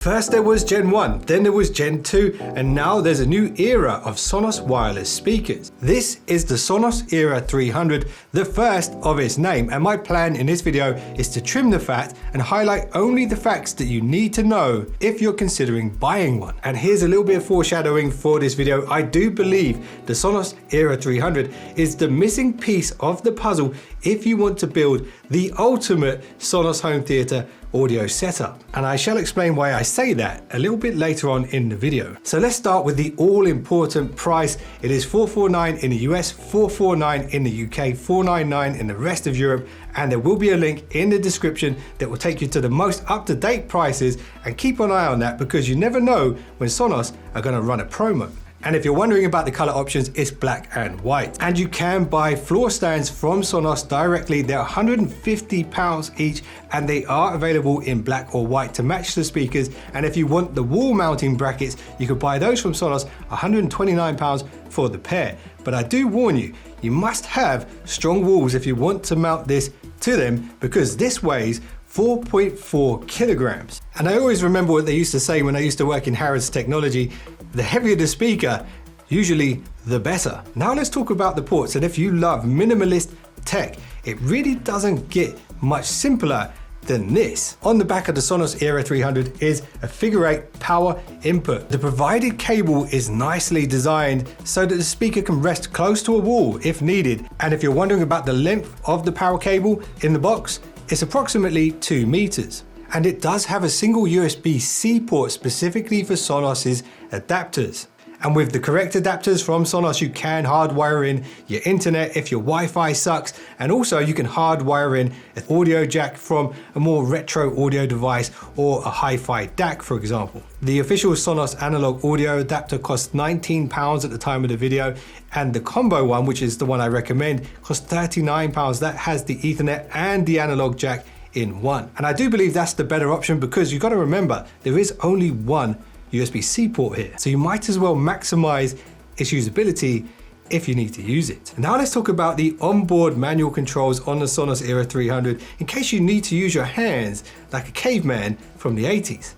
First there was Gen 1, then there was Gen 2, and now there's a new era of Sonos wireless speakers. This is the Sonos Era 300, the first of its name, and my plan in this video is to trim the fat and highlight only the facts that you need to know if you're considering buying one. And here's a little bit of foreshadowing for this video. I do believe the Sonos Era 300 is the missing piece of the puzzle if you want to build the ultimate Sonos home theater audio setup. And I shall explain why I say that a little bit later on in the video. So let's start with the all-important price. It is $449 in the US, $449 in the UK, $499 in the rest of Europe, and there will be a link in the description that will take you to the most up-to-date prices, and keep an eye on that because you never know when Sonos are going to run a promo. And if you're wondering about the color options, it's black and white. And you can buy floor stands from Sonos directly. They're £150 each, and they are available in black or white to match the speakers. And if you want the wall mounting brackets, you could buy those from Sonos, £129 for the pair. But I do warn you, you must have strong walls if you want to mount this to them, because this weighs 4.4 kilograms. And I always remember what they used to say when I used to work in Harrods Technology: the heavier the speaker, usually the better. Now let's talk about the ports. And if you love minimalist tech, it really doesn't get much simpler than this. On the back of the Sonos Era 300 is a figure-8 power input. The provided cable is nicely designed so that the speaker can rest close to a wall if needed. And if you're wondering about the length of the power cable in the box, it's approximately 2 meters. And it does have a single USB-C port specifically for Sonos's adapters. And with the correct adapters from Sonos, you can hardwire in your internet if your Wi-Fi sucks, and also you can hardwire in an audio jack from a more retro audio device or a hi-fi DAC, for example. The official Sonos analog audio adapter costs £19 at the time of the video, and the combo one, which is the one I recommend, costs £39. That has the Ethernet and the analog jack in one. And I do believe that's the better option, because you've got to remember there is only one USB-C port here. So you might as well maximize its usability if you need to use it. Now let's talk about the onboard manual controls on the Sonos Era 300 in case you need to use your hands like a caveman from the 80s.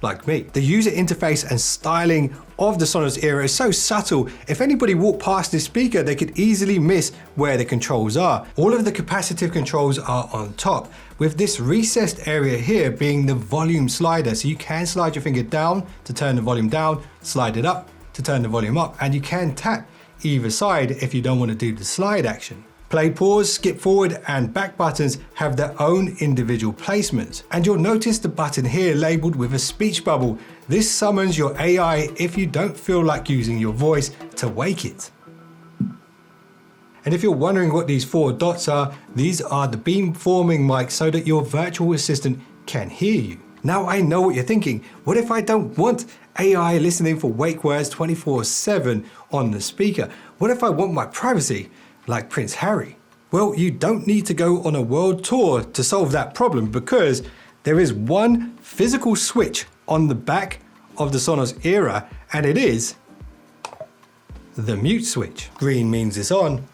Like me. The user interface and styling of the Sonos Era is so subtle. If anybody walked past this speaker, they could easily miss where the controls are. All of the capacitive controls are on top, with this recessed area here being the volume slider. So you can slide your finger down to turn the volume down, slide it up to turn the volume up, and you can tap either side if you don't want to do the slide action. Play, pause, skip forward, and back buttons have their own individual placements. And you'll notice the button here labeled with a speech bubble. This summons your AI if you don't feel like using your voice to wake it. And if you're wondering what these 4 dots are, these are the beamforming mics so that your virtual assistant can hear you. Now I know what you're thinking. What if I don't want AI listening for wake words 24/7 on the speaker? What if I want my privacy like Prince Harry? Well, you don't need to go on a world tour to solve that problem, because there is one physical switch on the back of the Sonos Era, and it is the mute switch. Green means it's on,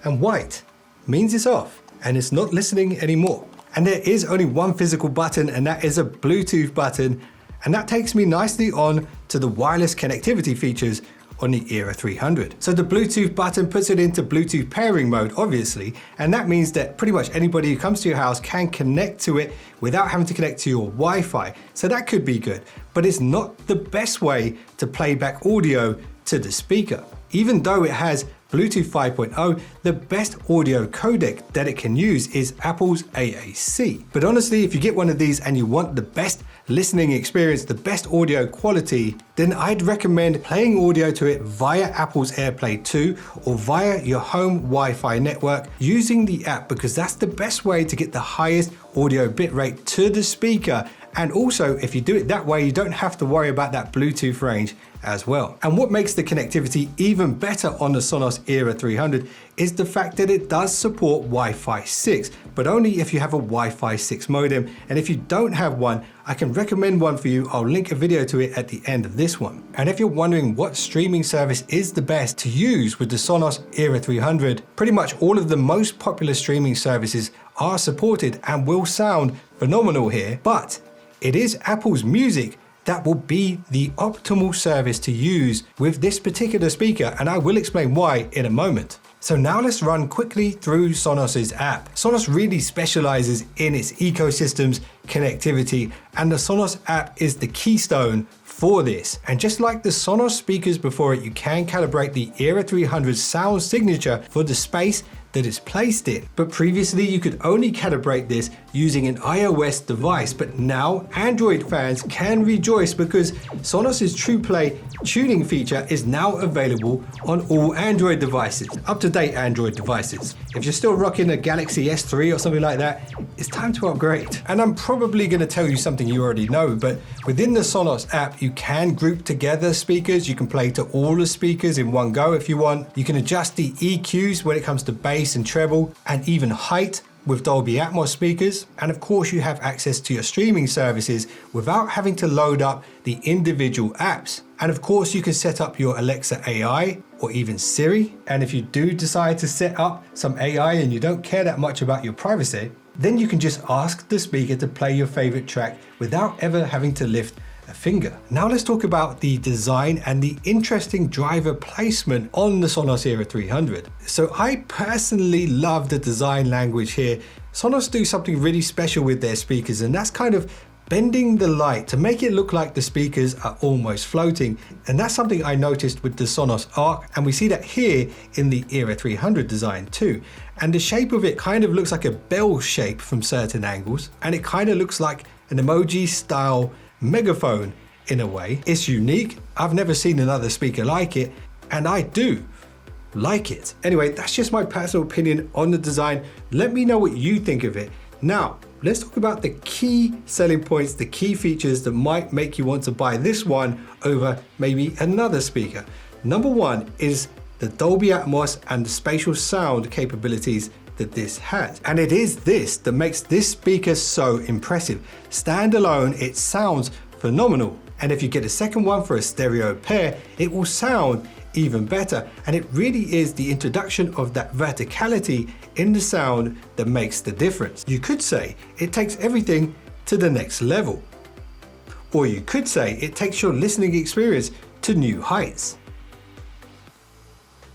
and white means it's off, and it's not listening anymore. And there is only one physical button, and that is a Bluetooth button, and that takes me nicely on to the wireless connectivity features on the Era 300. So the Bluetooth button puts it into Bluetooth pairing mode, obviously, and that means that pretty much anybody who comes to your house can connect to it without having to connect to your Wi-Fi. So that could be good, but it's not the best way to play back audio to the speaker. Even though it has Bluetooth 5.0, the best audio codec that it can use is Apple's AAC. But honestly, if you get one of these and you want the best listening experience, the best audio quality, then I'd recommend playing audio to it via Apple's AirPlay 2 or via your home Wi-Fi network using the app, because that's the best way to get the highest audio bitrate to the speaker. And also, if you do it that way, you don't have to worry about that Bluetooth range as well. And what makes the connectivity even better on the Sonos Era 300 is the fact that it does support Wi-Fi 6, but only if you have a Wi-Fi 6 modem. And if you don't have one, I can recommend one for you. I'll link a video to it at the end of this one. And if you're wondering what streaming service is the best to use with the Sonos Era 300, pretty much all of the most popular streaming services are supported and will sound phenomenal here. But it is Apple's Music that will be the optimal service to use with this particular speaker, and I will explain why in a moment. So now let's run quickly through Sonos's app. Sonos really specializes in its ecosystems, connectivity, and the Sonos app is the keystone for this. And just like the Sonos speakers before it, you can calibrate the Era 300 sound signature for the space that it's placed in. But previously you could only calibrate this using an iOS device, but now Android fans can rejoice because Sonos's trueplay tuning feature is now available on all Android devices, up-to-date Android devices. If you're still rocking a Galaxy S3 or something like that, it's time to upgrade. And I'm probably going to tell you something you already know, but within the Sonos app, you can group together speakers. You can play to all the speakers in one go if you want. You can adjust the EQs when it comes to bass and treble, and even height with Dolby Atmos speakers. And of course, you have access to your streaming services without having to load up the individual apps. And of course, you can set up your Alexa AI or even Siri. And if you do decide to set up some AI and you don't care that much about your privacy, then you can just ask the speaker to play your favorite track without ever having to lift a finger. Now let's talk about the design and the interesting driver placement on the Sonos Era 300. So I personally love the design language here. Sonos do something really special with their speakers, and that's kind of bending the light to make it look like the speakers are almost floating. And that's something I noticed with the Sonos Arc, and we see that here in the Era 300 design too. And the shape of it kind of looks like a bell shape from certain angles, and it kind of looks like an emoji style megaphone in a way. It's unique. I've never seen another speaker like it, and I do like it. Anyway, that's just my personal opinion on the design. Let me know what you think of it. Now, let's talk about the key selling points, the key features that might make you want to buy this one over maybe another speaker. Number one is the Dolby Atmos and the spatial sound capabilities that this has. And it is this that makes this speaker so impressive. Standalone, it sounds phenomenal. And if you get a second one for a stereo pair, it will sound even better. And it really is the introduction of that verticality in the sound that makes the difference. You could say it takes everything to the next level. Or you could say it takes your listening experience to new heights.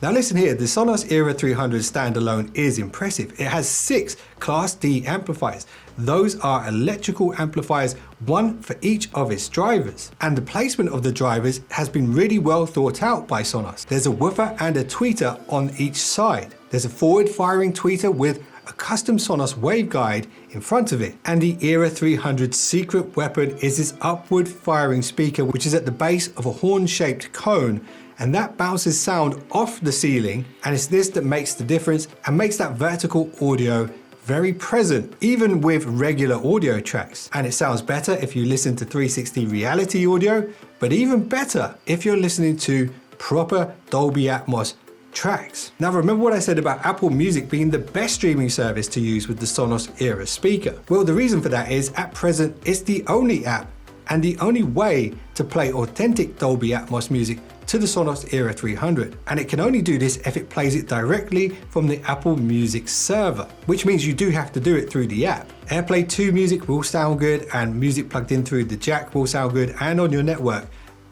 Now listen here, the Sonos Era 300 standalone is impressive. It has 6 Class D amplifiers. Those are electrical amplifiers, one for each of its drivers. And the placement of the drivers has been really well thought out by Sonos. There's a woofer and a tweeter on each side. There's a forward firing tweeter with a custom Sonos waveguide in front of it. And the Era 300's secret weapon is this upward firing speaker, which is at the base of a horn-shaped cone. And that bounces sound off the ceiling, and it's this that makes the difference and makes that vertical audio very present, even with regular audio tracks. And it sounds better if you listen to 360 reality audio, but even better if you're listening to proper Dolby Atmos tracks. Now remember what I said about Apple Music being the best streaming service to use with the Sonos Era speaker? Well, the reason for that is at present it's the only app and the only way to play authentic Dolby Atmos music to the Sonos Era 300. And it can only do this if it plays it directly from the Apple Music server, which means you do have to do it through the app. AirPlay 2 music will sound good, and music plugged in through the jack will sound good and on your network.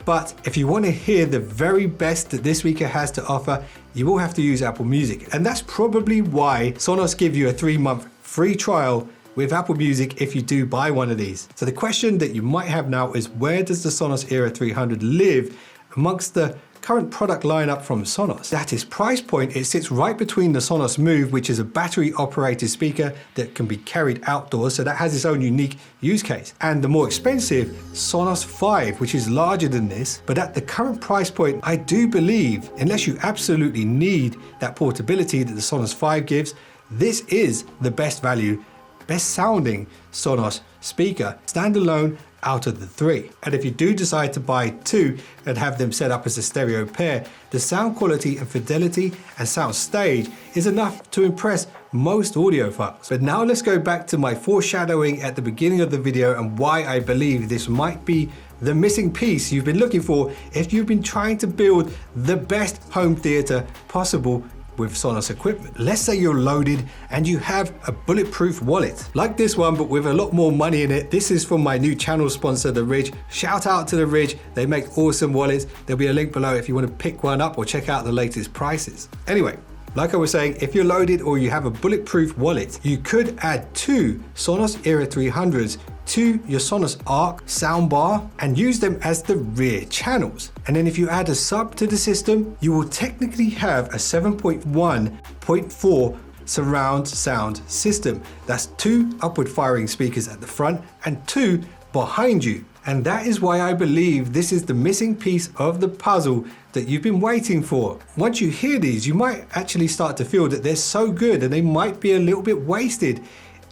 But if you want to hear the very best that this speaker has to offer, you will have to use Apple Music. And that's probably why Sonos give you a 3-month free trial with Apple Music if you do buy one of these. So the question that you might have now is, where does the Sonos Era 300 live amongst the current product lineup from Sonos? At its price point, it sits right between the Sonos Move, which is a battery operated speaker that can be carried outdoors, so that has its own unique use case, and the more expensive Sonos 5, which is larger than this. But at the current price point, I do believe, unless you absolutely need that portability that the Sonos 5 gives, this is the best value, best sounding Sonos speaker, standalone out of the 3. And if you do decide to buy 2 and have them set up as a stereo pair, the sound quality and fidelity and sound stage is enough to impress most audiophiles. But now let's go back to my foreshadowing at the beginning of the video and why I believe this might be the missing piece you've been looking for if you've been trying to build the best home theater possible with Sonos equipment. Let's say you're loaded and you have a bulletproof wallet like this one, but with a lot more money in it. This is from my new channel sponsor, The Ridge. Shout out to The Ridge. They make awesome wallets. There'll be a link below if you want to pick one up or check out the latest prices. Anyway, like I was saying, if you're loaded or you have a bulletproof wallet, you could add 2 Sonos Era 300s to your Sonos Arc soundbar and use them as the rear channels. And then if you add a sub to the system, you will technically have a 7.1.4 surround sound system. That's 2 upward firing speakers at the front and 2 behind you. And that is why I believe this is the missing piece of the puzzle that you've been waiting for. Once you hear these, you might actually start to feel that they're so good and they might be a little bit wasted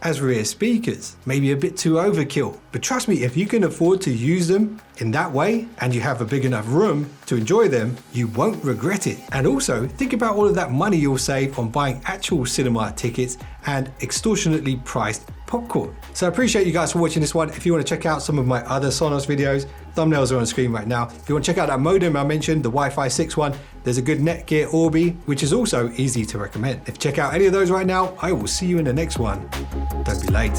as rear speakers, maybe a bit too overkill. But trust me, if you can afford to use them in that way and you have a big enough room to enjoy them, you won't regret it. And also think about all of that money you'll save on buying actual cinema tickets and extortionately priced popcorn. So I appreciate you guys for watching this one. If you want to check out some of my other Sonos videos, thumbnails are on the screen right now. If you want to check out that modem I mentioned, the Wi-Fi 6 one, there's a good Netgear Orbi, which is also easy to recommend. If you check out any of those right now, I will see you in the next one. Don't be late.